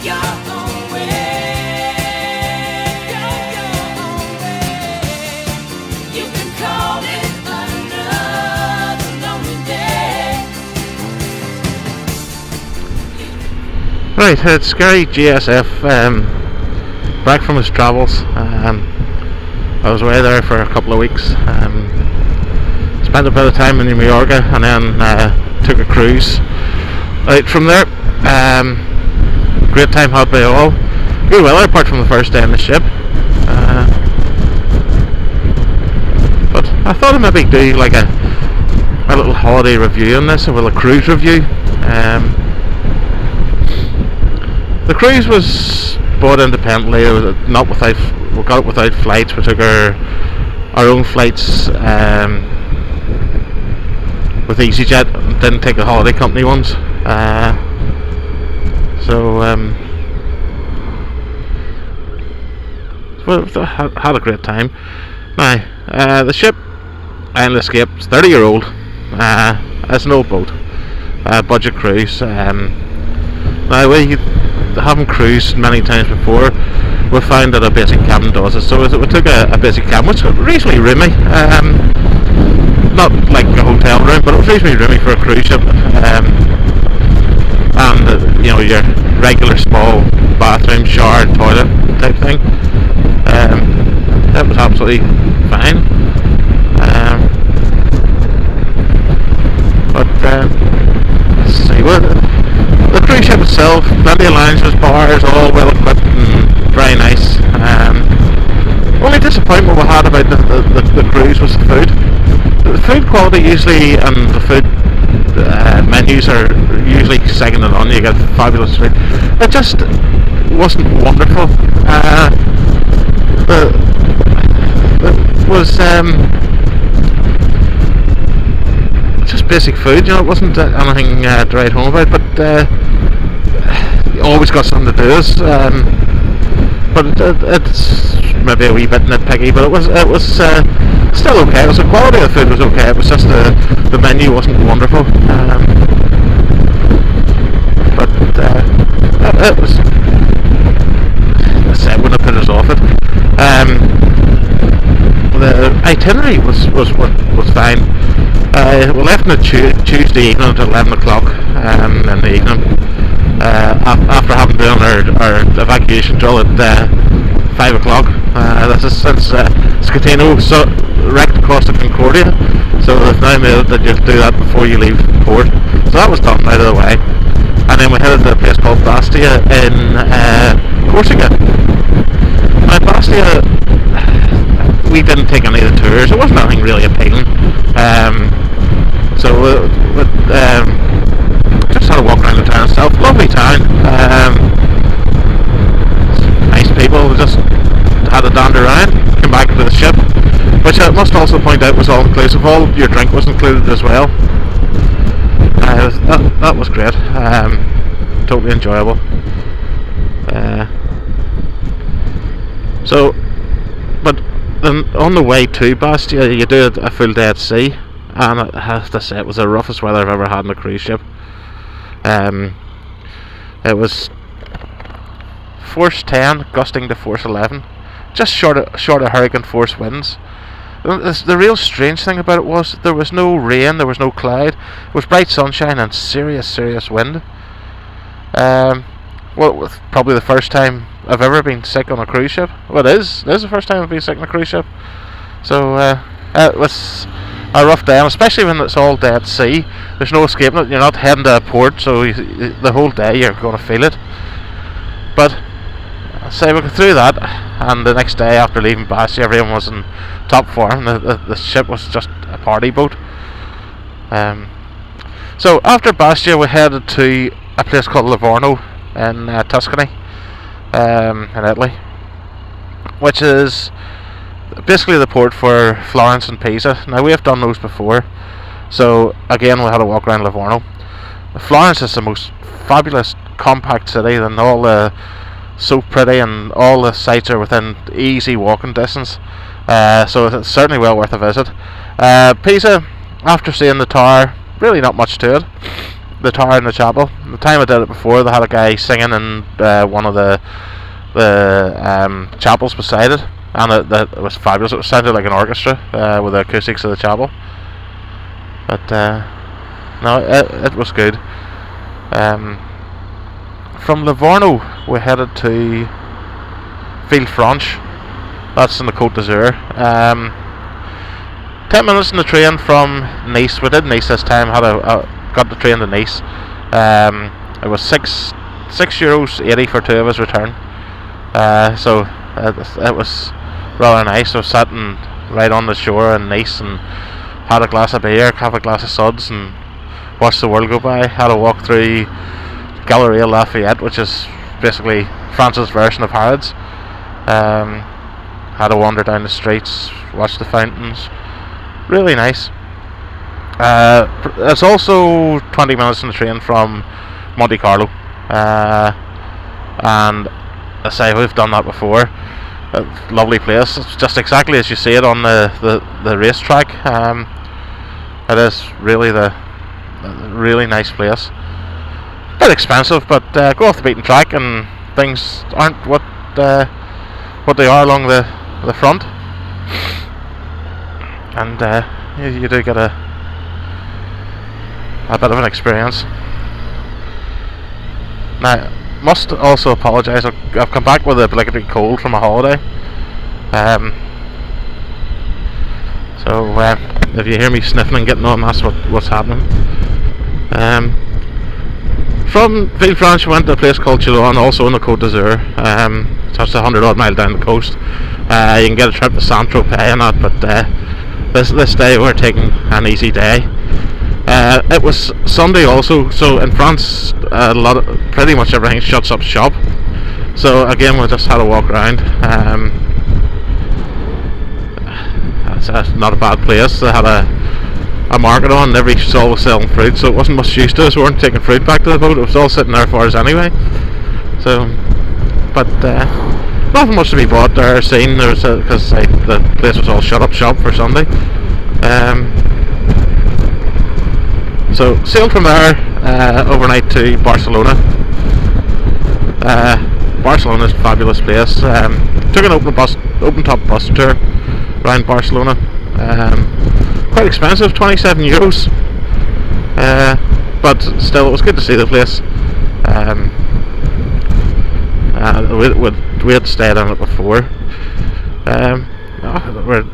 your own way. Go your own way. You can call it another lonely day. Right, it's Gary GSF, back from his travels. I was away there for a couple of weeks. Spent a bit of time in Mallorca and then took a cruise out from there. Great time had by all. Good weather apart from the first day on the ship. But I thought I'd maybe do like a little holiday review on this, a little cruise review. The cruise was bought independently. It was not without. We got it without flights. We took our own flights with EasyJet. Didn't take the holiday company ones. Had a great time. Now the ship Island Escape is 30-year-old. It's an old boat. Budget cruise. Now we haven't cruised many times before. We found that a basic cabin does it, so we took a basic cabin, which was reasonably roomy. Not like a hotel room, but it was reasonably roomy for a cruise ship. And you know, your regular small bathroom, shower, toilet type thing. That was absolutely fine. Let's see, the cruise ship itself, plenty of lounges, bars, all well equipped and very nice. Only disappointment we had about the cruise was the food. The food quality usually, and the food menus are usually second to none. You get fabulous food. It just wasn't wonderful. It was just basic food, you know. It wasn't anything to write home about, but you always got something to do. But it's maybe a wee bit nitpicky, but it was still okay. It was the quality of the food was okay. It was just the menu wasn't wonderful. But it was. I wouldn't have put us off it. The itinerary was fine. We left on a Tuesday evening at 11 o'clock in the evening. After having done our evacuation drill at 5 o'clock. This is since Scatino wrecked across the Concordia, so they've now made it that you do that before you leave port. So that was done out of the way, and then we headed to a place called Bastia in Corsica. Now Bastia, we didn't take any of the tours. It wasn't anything really appealing. So just had a walk around the town itself. Lovely town. Nice people. We just had a dander around. Came back to the ship, which I must also point out was all inclusive. All your drink was included as well. That was great. Totally enjoyable. But then on the way to Bastia, you do a full day at sea, and I have to say it was the roughest weather I've ever had on a cruise ship. It was force 10 gusting to force 11, just short of hurricane force winds. The real strange thing about it was there was no rain, there was no cloud. It was bright sunshine and serious wind. Well, it was probably the first time I've ever been sick on a cruise ship. Well, it is the first time I've been sick on a cruise ship. So it was a rough day, and especially when it's all day at sea. There's no escaping it. You're not heading to a port, so the whole day you're going to feel it. But say we got through that, and the next day after leaving Bastia, everyone was in top form. The ship was just a party boat. So after Bastia, we headed to a place called Livorno in Tuscany, in Italy, which is basically the port for Florence and Pisa. Now we have done those before, so again we had a walk around Livorno. Florence is the most fabulous compact city, and all so pretty, and all the sites are within easy walking distance. So it's certainly well worth a visit. Pisa, after seeing the tower, really not much to it. the tower and the chapel. The time I did it before, they had a guy singing in one of the chapels beside it, and it was fabulous. It sounded like an orchestra with the acoustics of the chapel. But no, it was good. From Livorno we headed to Villefranche. That's in the Côte d'Azur. 10 minutes in the train from Nice. We did Nice this time. Got the train to Nice. It was €6.80 for two of us return. So it was rather nice. I was sitting right on the shore in Nice and had a glass of beer, have a glass of suds, and watched the world go by. Had a walk through Galeria Lafayette, which is basically France's version of Harrods. Had a wander down the streets, watched the fountains. Really nice. It's also 20 minutes on the train from Monte Carlo, and I say we've done that before. A lovely place. It's just exactly as you see it on the racetrack. It is really a really nice place. Bit expensive, but go off the beaten track and things aren't what they are along the front, and you do get a bit of an experience. Now, must also apologise. I've come back with a obligatory cold from a holiday. So if you hear me sniffing and getting on, that's what's happening. From Villefranche we went to a place called Chillon, also in the Côte d'Azur. So it's 100 odd mile down the coast. You can get a trip to Saint-Tropez and that, but this day we're taking an easy day. It was Sunday also, so in France pretty much everything shuts up shop. So again, we just had a walk around. It's not a bad place. They had a market on, and every stall was selling fruit, so it wasn't much use to us. We weren't taking fruit back to the boat. It was all sitting there for us anyway. So, but nothing much to be bought there. Seen there was because the place was all shut up shop for Sunday. So sailed from there overnight to Barcelona. Barcelona's a fabulous place. Took an open top bus tour around Barcelona. Quite expensive, €27. But still, it was good to see the place. We had stayed on it before. It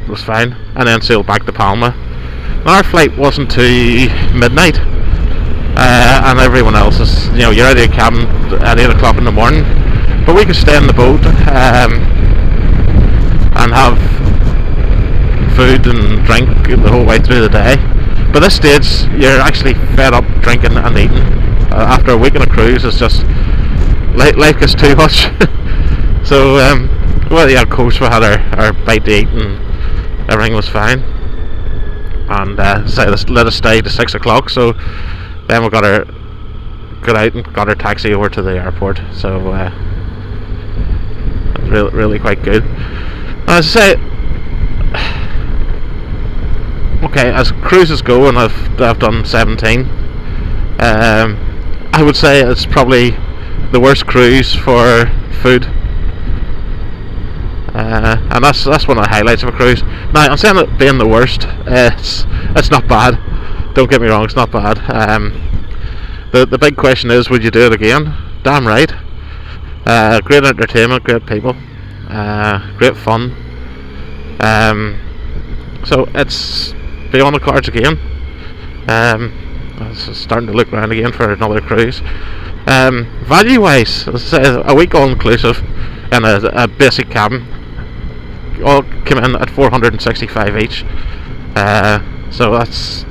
was fine, and then sailed back to Palma. Our flight wasn't till midnight, and everyone else is, you're out of your cabin at 8 o'clock in the morning. But we could stay in the boat and have food and drink the whole way through the day. By this stage, you're actually fed up drinking and eating. After a week on a cruise, it's just life gets too much. So, well, yeah, of course, we had our bite to eat and everything was fine. And let us stay to 6 o'clock. So then we got out and got our taxi over to the airport. So really quite good. As I say, okay, as cruises go, and I've done 17. I would say it's probably the worst cruise for food. And that's one of the highlights of a cruise. Now, I'm saying it being the worst, it's not bad. Don't get me wrong, it's not bad. The big question is, would you do it again? Damn right. Great entertainment, great people, great fun. So it's be on the cards again. I'm starting to look around again for another cruise. Value wise, a week all inclusive in a basic cabin, all came in at $465 each. So that's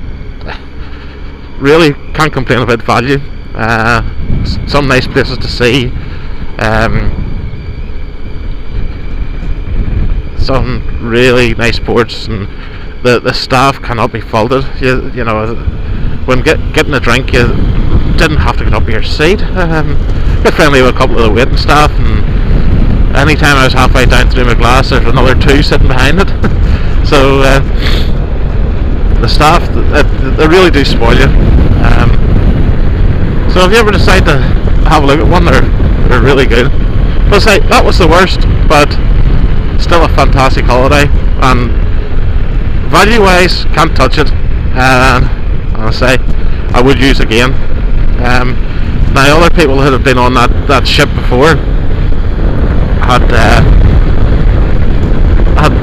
really can't complain about value. Some nice places to see. Some really nice ports, and the staff cannot be faulted. You know, when getting a drink, you didn't have to get up your seat. Get friendly with a couple of the waiting staff, and anytime I was halfway down through my glass, there's another two sitting behind it. So the staff, they really do spoil you. So if you ever decide to have a look at one, they're really good. But say that was the worst, but still a fantastic holiday, and value wise can't touch it. And I'll say I would use again. Now other people who have been on that ship before had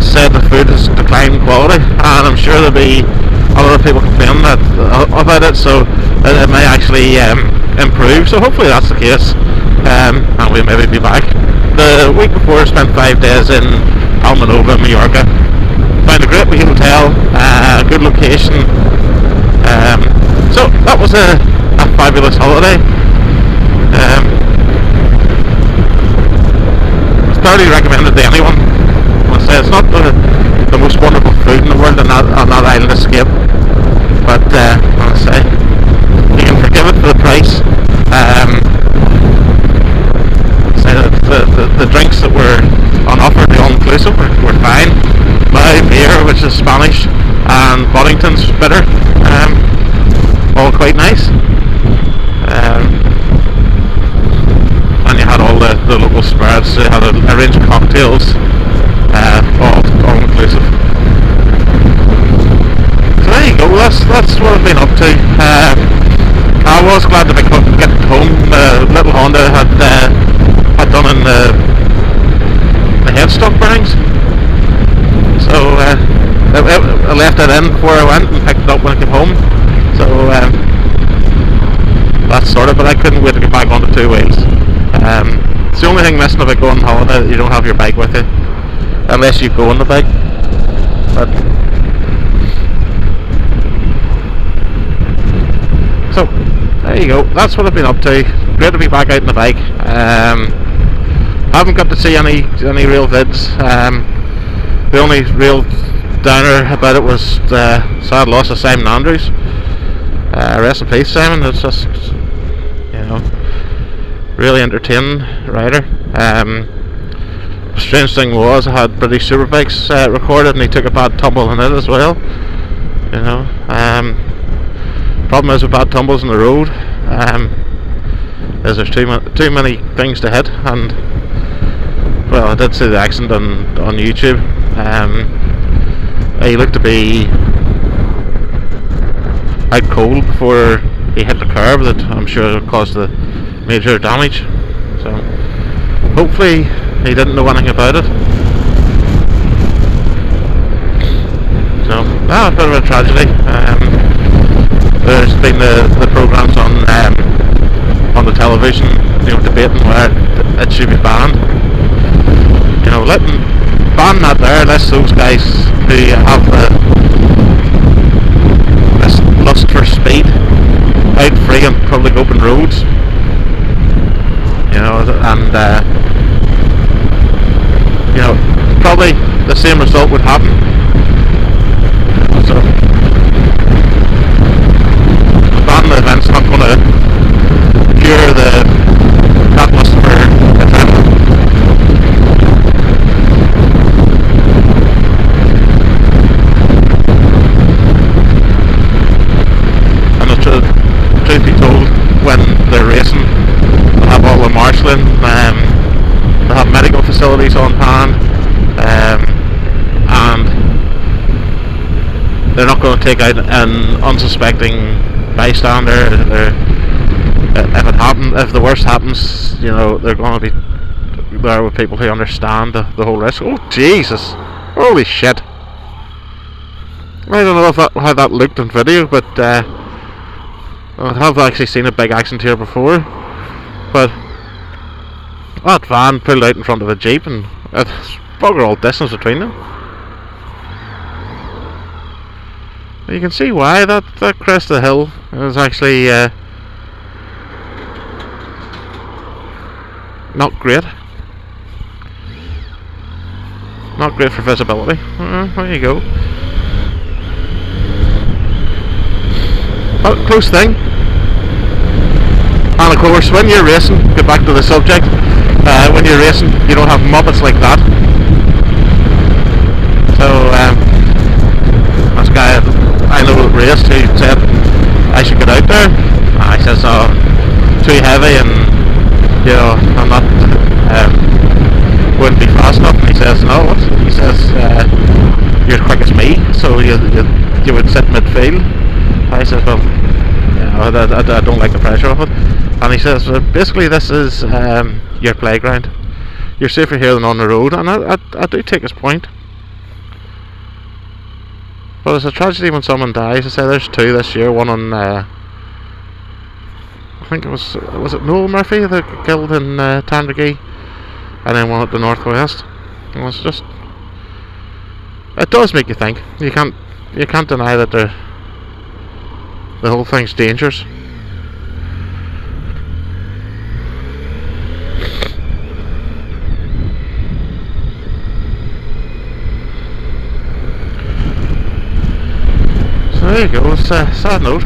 said the food has declined in quality, and I'm sure there'll be a lot of people complaining about it, so it may actually improve. So hopefully that's the case, and we'll maybe be back. The week before I spent 5 days in Palma Nova, Mallorca. Found a great wee hotel, good location. So that was a fabulous holiday. It's thoroughly recommended to anyone. I say it's not the most wonderful food in the world on that island escape, but I say you can forgive it for the price. Say the drinks that were on offer, the all-inclusive, were fine. My beer, which is Spanish, and Boddington's bitter, all quite nice. And you had all the local spirits. You had a range of cocktails, all inclusive. So there you go. That's what I've been up to. I was glad to get home. Little Honda had done in the headstock burnings, so I left it in before I went and picked it up when I came home. So that's sorted, but I couldn't wait to get back onto two wheels. It's the only thing missing about going on holiday, that you don't have your bike with you, unless you go on the bike. But so there you go. That's what I've been up to. Great to be back out on the bike. Haven't got to see any real vids. The only real downer about it was the sad loss of Simon Andrews. Rest in peace, Simon. It's just, really entertaining rider. The strange thing was, I had British Superbikes recorded, and he took a bad tumble in it as well. Problem is with bad tumbles on the road, is there's too many things to hit. And well, I did see the accident on YouTube. He looked to be out cold before he hit the curb, that I'm sure caused the major damage. So hopefully he didn't know anything about it. So a bit of a tragedy. There's been the programmes on the television, debating where it should be banned. Ban that there, unless those guys who have this lust for speed out free on public open roads, and probably the same result would happen. So ban the event's not going to cure that lust for adrenaline. Truth be told, when they're racing, they'll have all the marshalling, they'll have medical facilities on hand, and they're not going to take out an unsuspecting bystander. If the worst happens, they're going to be there with people who understand the whole risk. Oh Jesus! Holy shit! I don't know how that looked on video, but I have actually seen a big accident here before, but that van pulled out in front of a Jeep, and it's bugger all distance between them. You can see why that crest of the hill is actually not great. Not great for visibility. There you go. But close thing. And of course, when you're racing, get back to the subject, when you're racing, you don't have muppets like that. So, this guy I know that raced, who said I should get out there. I says, too heavy, and you know, I'm not wouldn't be fast enough. And he says, no, what? He says, you're quick as me, so you would sit midfield. I says, well, I don't like the pressure of it. And he says, well, basically this is your playground. You're safer here than on the road, and I do take his point. But it's a tragedy when someone dies. I say there's 2 this year. One on, I think it was it Noel Murphy that got killed in Tandragee, and then one at the Northwest. And it's just, it does make you think. You can't deny that the whole thing's dangerous. So there you go. It's a sad note.